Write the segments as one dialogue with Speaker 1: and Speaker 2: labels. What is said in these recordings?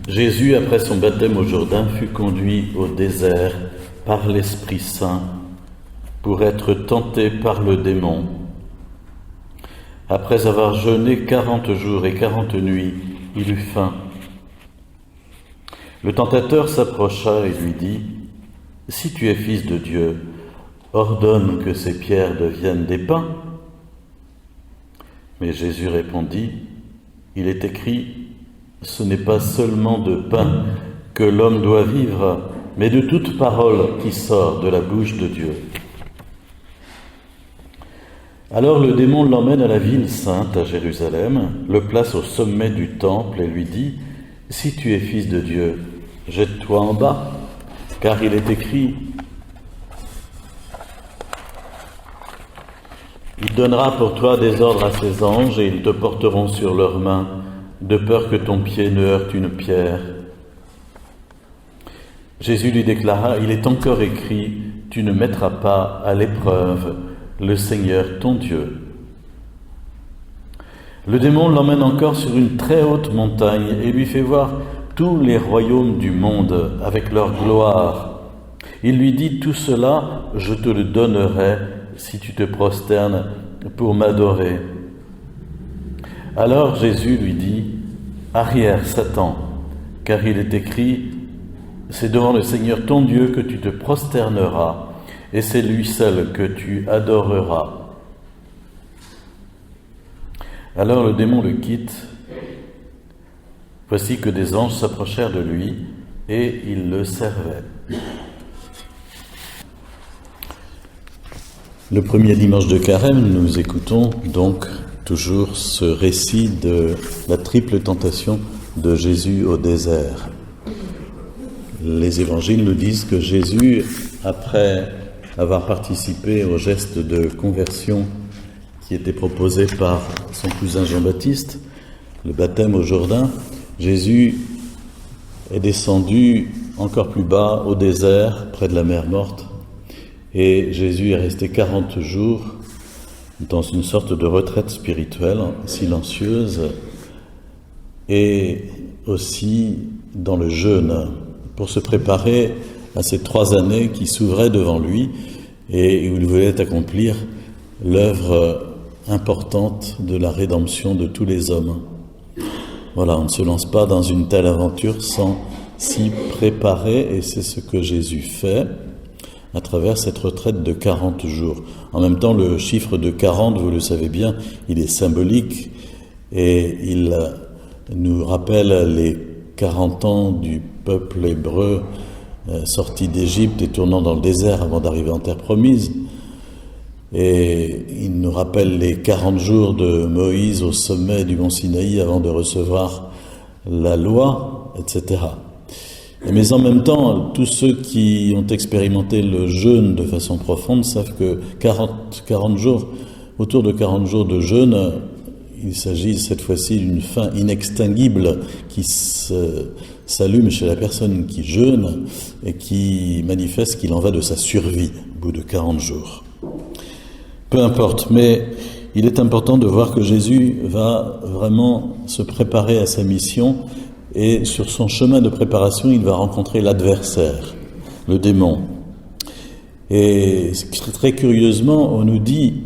Speaker 1: Jésus, après son baptême au Jourdain, fut conduit au désert par l'Esprit Saint pour être tenté par le démon. Après avoir jeûné 40 jours et 40 nuits, il eut faim. Le tentateur s'approcha et lui dit : « Si tu es fils de Dieu, ordonne que ces pierres deviennent des pains. » Mais Jésus répondit : « Il est écrit, ce n'est pas seulement de pain que l'homme doit vivre, mais de toute parole qui sort de la bouche de Dieu. » Alors le démon l'emmène à la ville sainte, à Jérusalem, le place au sommet du temple et lui dit : « Si tu es fils de Dieu, jette-toi en bas, car il est écrit : il donnera pour toi des ordres à ses anges et ils te porteront sur leurs mains, de peur que ton pied ne heurte une pierre. » Jésus lui déclara : « Il est encore écrit, tu ne mettras pas à l'épreuve le Seigneur ton Dieu. » Le démon l'emmène encore sur une très haute montagne et lui fait voir tous les royaumes du monde avec leur gloire. Il lui dit : « Tout cela, je te le donnerai si tu te prosternes pour m'adorer. » Alors Jésus lui dit : « Arrière, Satan, car il est écrit, c'est devant le Seigneur ton Dieu que tu te prosterneras, et c'est lui seul que tu adoreras. » Alors le démon le quitte. Voici que des anges s'approchèrent de lui, et ils le servaient. Le premier dimanche de Carême, nous écoutons donc toujours ce récit de la triple tentation de Jésus au désert. Les évangiles nous disent que Jésus, après avoir participé au geste de conversion qui était proposé par son cousin Jean-Baptiste, le baptême au Jourdain, Jésus est descendu encore plus bas au désert, près de la mer Morte, et Jésus est resté 40 jours dans une sorte de retraite spirituelle, silencieuse, et aussi dans le jeûne, pour se préparer à ces 3 années qui s'ouvraient devant lui et où il voulait accomplir l'œuvre importante de la rédemption de tous les hommes. Voilà, on ne se lance pas dans une telle aventure sans s'y préparer, et c'est ce que Jésus fait à travers cette retraite de 40 jours. En même temps, le chiffre de 40, vous le savez bien, il est symbolique et il nous rappelle les 40 ans du peuple hébreu sorti d'Égypte et tournant dans le désert avant d'arriver en terre promise. Et il nous rappelle les 40 jours de Moïse au sommet du mont Sinaï avant de recevoir la loi, etc. Mais en même temps, tous ceux qui ont expérimenté le jeûne de façon profonde savent que 40 jours, autour de 40 jours de jeûne, il s'agit cette fois-ci d'une faim inextinguible qui s'allume chez la personne qui jeûne et qui manifeste qu'il en va de sa survie au bout de 40 jours. Peu importe, mais il est important de voir que Jésus va vraiment se préparer à sa mission, et sur son chemin de préparation, il va rencontrer l'adversaire, le démon. Et très curieusement, on nous dit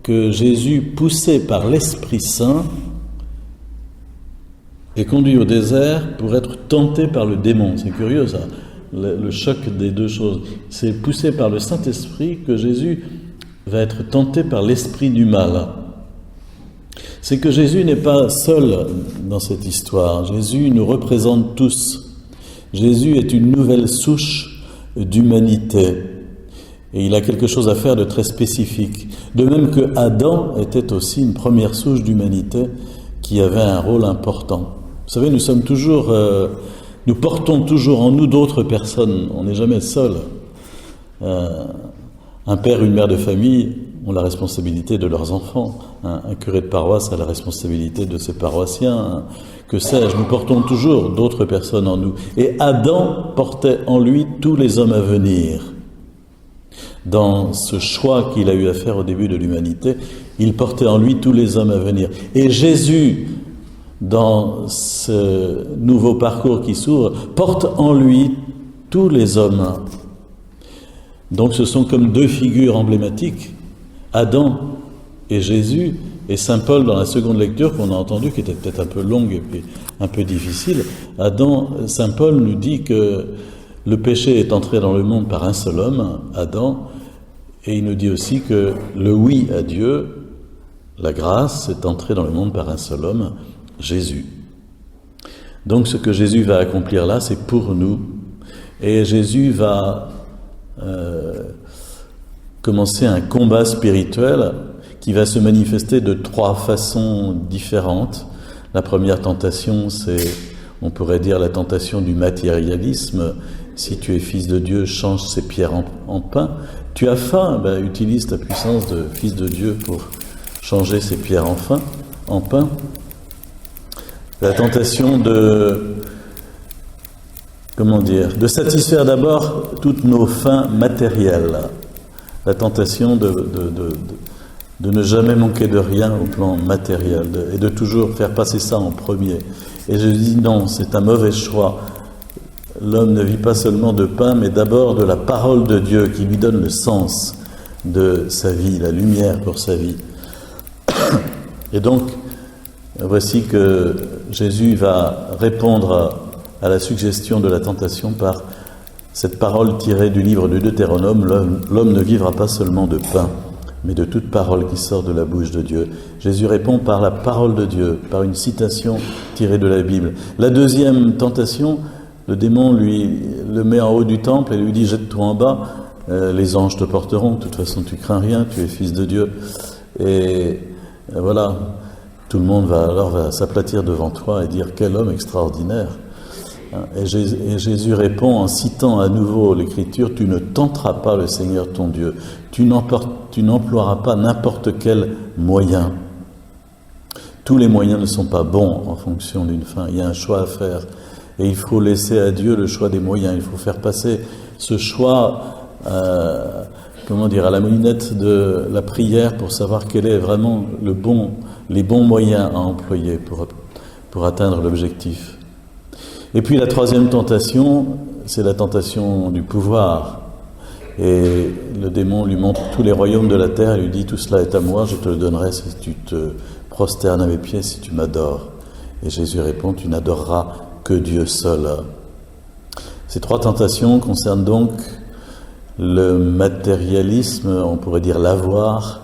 Speaker 1: que Jésus, poussé par l'Esprit Saint, est conduit au désert pour être tenté par le démon. C'est curieux ça, le choc des deux choses. C'est poussé par le Saint-Esprit que Jésus va être tenté par l'esprit du mal. C'est que Jésus n'est pas seul dans cette histoire. Jésus nous représente tous. Jésus est une nouvelle souche d'humanité. Et il a quelque chose à faire de très spécifique. De même que Adam était aussi une première souche d'humanité qui avait un rôle important. Vous savez, nous portons toujours en nous d'autres personnes. On n'est jamais seul. Un père, une mère de famille ont la responsabilité de leurs enfants. Un curé de paroisse a la responsabilité de ses paroissiens. Que sais-je, nous portons toujours d'autres personnes en nous. Et Adam portait en lui tous les hommes à venir. Dans ce choix qu'il a eu à faire au début de l'humanité, il portait en lui tous les hommes à venir. Et Jésus dans ce nouveau parcours qui s'ouvre, porte en lui tous les hommes. Donc ce sont comme deux figures emblématiques, Adam et Jésus, et saint Paul dans la seconde lecture qu'on a entendue, qui était peut-être un peu longue et puis un peu difficile. Saint Paul nous dit que le péché est entré dans le monde par un seul homme, Adam, et il nous dit aussi que le oui à Dieu, la grâce, est entrée dans le monde par un seul homme, Jésus. Donc ce que Jésus va accomplir là, c'est pour nous. Et Jésus va commencer un combat spirituel qui va se manifester de trois façons différentes. La première tentation, c'est, on pourrait dire, la tentation du matérialisme. Si tu es fils de Dieu, change ces pierres en pain. Tu as faim, utilise ta puissance de fils de Dieu pour changer ces pierres en pain. La tentation de satisfaire d'abord toutes nos fins matérielles. La tentation de ne jamais manquer de rien au plan matériel et de toujours faire passer ça en premier. Et je dis non, c'est un mauvais choix. L'homme ne vit pas seulement de pain, mais d'abord de la parole de Dieu qui lui donne le sens de sa vie, la lumière pour sa vie. Et donc, voici que Jésus va répondre à la suggestion de la tentation par cette parole tirée du livre du Deutéronome, l'homme ne vivra pas seulement de pain, mais de toute parole qui sort de la bouche de Dieu. Jésus répond par la parole de Dieu, par une citation tirée de la Bible. La deuxième tentation, le démon le met en haut du temple et lui dit « Jette-toi en bas, les anges te porteront, de toute façon tu crains rien, tu es fils de Dieu. » Et voilà, tout le monde va s'aplatir devant toi et dire « Quel homme extraordinaire !» Et Jésus répond en citant à nouveau l'Écriture « Tu ne tenteras pas le Seigneur ton Dieu, tu n'emploieras pas n'importe quel moyen. » Tous les moyens ne sont pas bons en fonction d'une fin, il y a un choix à faire. Et il faut laisser à Dieu le choix des moyens, il faut faire passer ce choix à la moulinette de la prière pour savoir quel est vraiment les bons moyens à employer pour atteindre l'objectif. Et puis la troisième tentation, c'est la tentation du pouvoir. Et le démon lui montre tous les royaumes de la terre et lui dit « Tout cela est à moi, je te le donnerai si tu te prosternes à mes pieds, si tu m'adores. » Et Jésus répond « Tu n'adoreras que Dieu seul. » Ces trois tentations concernent donc le matérialisme, on pourrait dire l'avoir,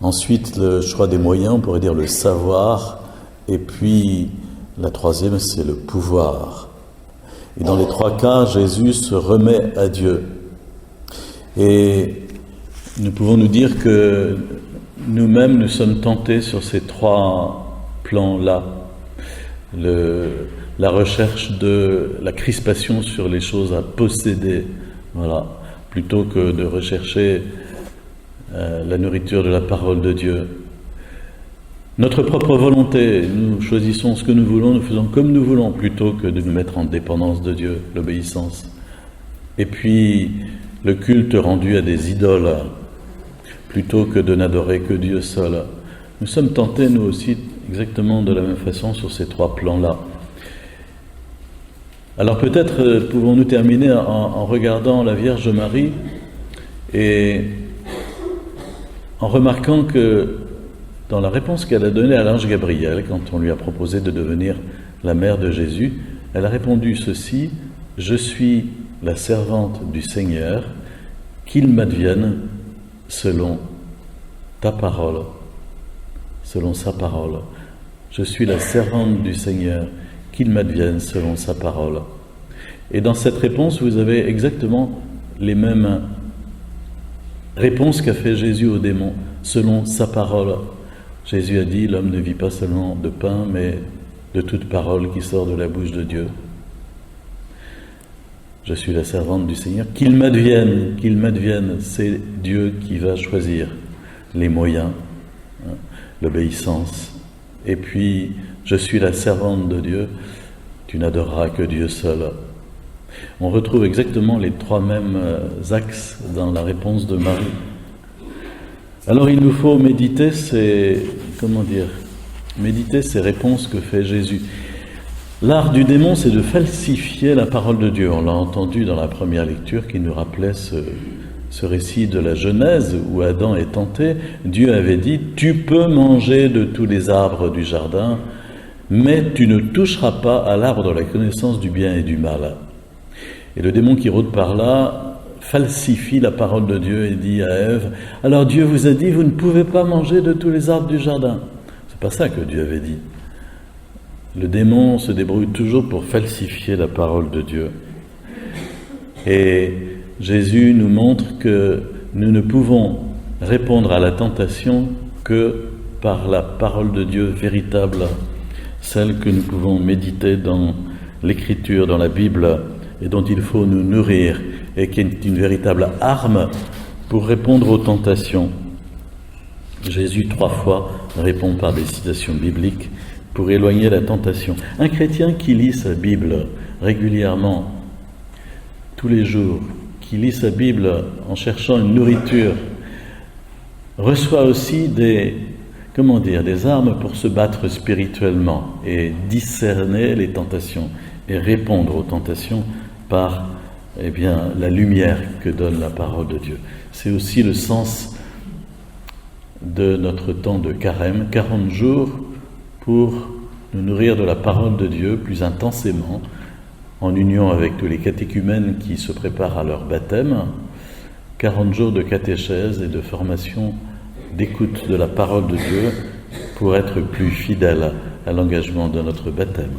Speaker 1: ensuite le choix des moyens, on pourrait dire le savoir, et puis la troisième, c'est le pouvoir. Et dans les trois cas, Jésus se remet à Dieu. Et nous pouvons nous dire que nous-mêmes, nous sommes tentés sur ces trois plans-là. La recherche de la crispation sur les choses à posséder, voilà, plutôt que de rechercher la nourriture de la parole de Dieu. Notre propre volonté, nous choisissons ce que nous voulons, nous faisons comme nous voulons, plutôt que de nous mettre en dépendance de Dieu, l'obéissance. Et puis, le culte rendu à des idoles, plutôt que de n'adorer que Dieu seul. Nous sommes tentés, nous aussi, exactement de la même façon sur ces trois plans-là. Alors peut-être pouvons-nous terminer en regardant la Vierge Marie et en remarquant que dans la réponse qu'elle a donnée à l'ange Gabriel, quand on lui a proposé de devenir la mère de Jésus, elle a répondu ceci: « Je suis la servante du Seigneur, qu'il m'advienne selon ta parole. » Selon sa parole. Je suis la servante du Seigneur, qu'il m'advienne selon sa parole. Et dans cette réponse, vous avez exactement les mêmes réponses qu'a fait Jésus au démon, selon sa parole. Jésus a dit, l'homme ne vit pas seulement de pain, mais de toute parole qui sort de la bouche de Dieu. Je suis la servante du Seigneur, qu'il m'advienne, c'est Dieu qui va choisir les moyens, l'obéissance. Et puis, je suis la servante de Dieu, tu n'adoreras que Dieu seul. On retrouve exactement les trois mêmes axes dans la réponse de Marie. Alors il nous faut méditer Méditer ces réponses que fait Jésus. L'art du démon, c'est de falsifier la parole de Dieu. On l'a entendu dans la première lecture qui nous rappelait ce récit de la Genèse où Adam est tenté. Dieu avait dit « Tu peux manger de tous les arbres du jardin, mais tu ne toucheras pas à l'arbre de la connaissance du bien et du mal. » Et le démon qui rôde par là falsifie la parole de Dieu et dit à Ève « Alors Dieu vous a dit, vous ne pouvez pas manger de tous les arbres du jardin. » C'est pas ça que Dieu avait dit. Le démon se débrouille toujours pour falsifier la parole de Dieu. Et Jésus nous montre que nous ne pouvons répondre à la tentation que par la parole de Dieu véritable, celle que nous pouvons méditer dans l'Écriture, dans la Bible, et dont il faut nous nourrir, et qui est une véritable arme pour répondre aux tentations. Jésus, 3 fois, répond par des citations bibliques pour éloigner la tentation. Un chrétien qui lit sa Bible régulièrement, tous les jours, qui lit sa Bible en cherchant une nourriture, reçoit aussi des armes pour se battre spirituellement et discerner les tentations et répondre aux tentations par la lumière que donne la parole de Dieu. C'est aussi le sens de notre temps de carême, 40 jours pour nous nourrir de la parole de Dieu plus intensément, en union avec tous les catéchumènes qui se préparent à leur baptême, 40 jours de catéchèse et de formation, d'écoute de la parole de Dieu pour être plus fidèles à l'engagement de notre baptême.